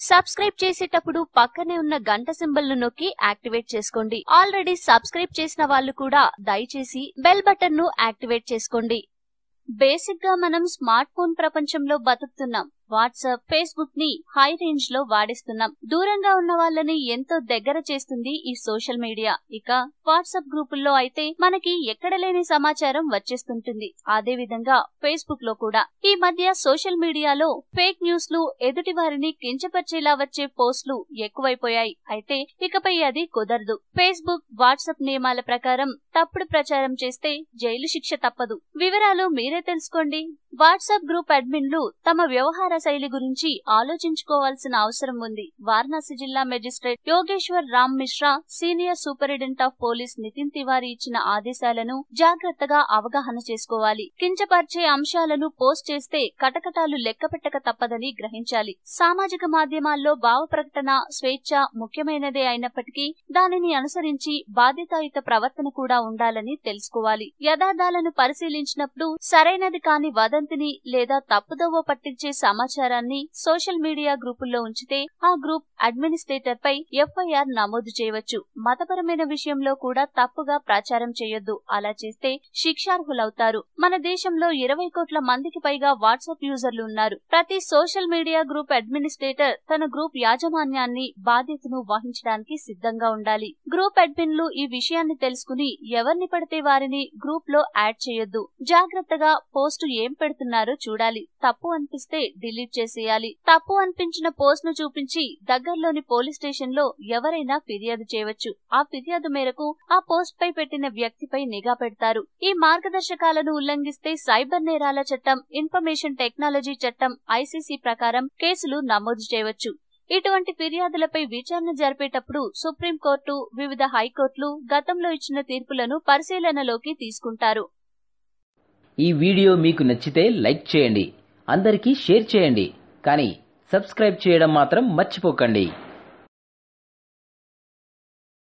Subscribe చేసేటప్పుడు పక్కనే ఉన్న గంట సింబల్ ను నొక్కి యాక్టివేట్ చేసుకోండి. ఆల్రెడీ సబ్స్క్రైబ్ చేసిన వాళ్ళు కూడా దయచేసి బెల్ బటన్ ను యాక్టివేట్ చేసుకోండి. బేసిక్ గా మనం స్మార్ట్ ఫోన్ ప్రపంచంలో బతుకుతున్నాం. వాట్సాప్, ఫేస్బుక్ ని హై రేంజ్ లో వాడేస్తున్నాం. దూరంగా ఉన్న వాళ్ళని ఎంతో దగ్గర చేస్తుంది ఈ సోషల్ మీడియా. ఇక వాట్సాప్ గ్రూపుల్లో అయితే మనకి ఎక్కడ లేని సమాచారం వచ్చేస్తుంటుంది. అదే విధంగా ఫేస్బుక్ లో కూడా. ఈ మధ్య సోషల్ మీడియాలో ఫేక్ న్యూస్ లు, ఎదుటి వారిని కించపరిచేలా వచ్చే పోస్టులు ఎక్కువైపోయాయి. అయితే ఇకపై అది కుదరదు. ఫేస్బుక్, వాట్సాప్ నియమాల ప్రకారం తప్పుడు ప్రచారం చేస్తే జైలు శిక్ష తప్పదు. వివరాలు మీరే తెలుసుకోండి. వాట్సాప్ గ్రూప్ అడ్మిన్లు తమ వ్యవహార శైలి గురించి ఆలోచించుకోవాల్సిన అవసరం ఉంది. వారణాసి జిల్లా magistrate Yogeshwar Ram Mishra, senior superintendent of police Nitin Tiwari ఇచ్చిన ఆదేశాలను జాగ్రత్తగా అవగాహన చేసుకోవాలి. కించపరిచే అంశాలను పోస్ట్ చేస్తే కటకటాలు లెక్కపెట్టక తప్పదని గ్రహించాలి. సామాజిక మాధ్యమాల్లో భావ ప్రకటన స్వేచ్ఛ ముఖ్యమైనదే అయినప్పటికీ దానిని అనుసరించి బాధ్యతాయుత ప్రవర్తన కూడా ఉండాలని తెలుసుకోవాలి. యథార్థాలను పరిశీలించినప్పుడు సరైనది కాని వదంతిని లేదా తప్పుదోవ పట్టించే సమాచారాన్ని సోషల్ మీడియా గ్రూపుల్లో ఉంచితే ఆ గ్రూప్ అడ్మినిస్ట్రేటర్ పై ఎఫ్ఐఆర్ నమోదు చేయవచ్చు. మతపరమైన విషయంలో కూడా తప్పుగా ప్రచారం చేయొద్దు. అలా చేస్తే శిక్షార్హులవుతారు. మన దేశంలో 20 కోట్ల మందికి పైగా వాట్సాప్ యూజర్లు ఉన్నారు. ప్రతి సోషల్ మీడియా గ్రూప్ అడ్మినిస్ట్రేటర్ తన గ్రూప్ యాజమాన్యాన్ని, బాధ్యతను వహించడానికి సిద్ధంగా ఉండాలి. గ్రూప్ అడ్మిన్లు ఈ విషయాన్ని తెలుసుకుని ఎవరిని పడితే వారిని గ్రూప్ లో యాడ్ చేయొద్దు. జాగ్రత్తగా పోస్టు ఏం పెడుతున్నారో చూడాలి. తప్పు అనిపిస్తే డిలీట్ చేసేయాలి. తప్పు అనిపించిన పోస్ట్ ను చూపించి దగ్గరలోని పోలీస్ స్టేషన్ లో ఎవరైనా ఫిర్యాదు చేయవచ్చు. ఆ ఫిర్యాదు మేరకు ఆ పోస్ట్ పై పెట్టిన వ్యక్తిపై నిఘా పెడతారు. ఈ మార్గదర్శకాలను ఉల్లంఘిస్తే సైబర్ నేరాల చట్టం, ఇన్ఫర్మేషన్ టెక్నాలజీ చట్టం, ఐసీసీ ప్రకారం కేసులు నమోదు చేయవచ్చు. ఇటువంటి ఫిర్యాదులపై విచారణ జరిపేటప్పుడు సుప్రీంకోర్టు, వివిధ హైకోర్టులు గతంలో ఇచ్చిన తీర్పులను పరిశీలనలోకి తీసుకుంటారు. ఈ వీడియో మీకు నచ్చితే లైక్ చేయండి, అందరికీ షేర్ చేయండి, కానీ సబ్స్క్రైబ్ చేయడం మాత్రం మర్చిపోకండి.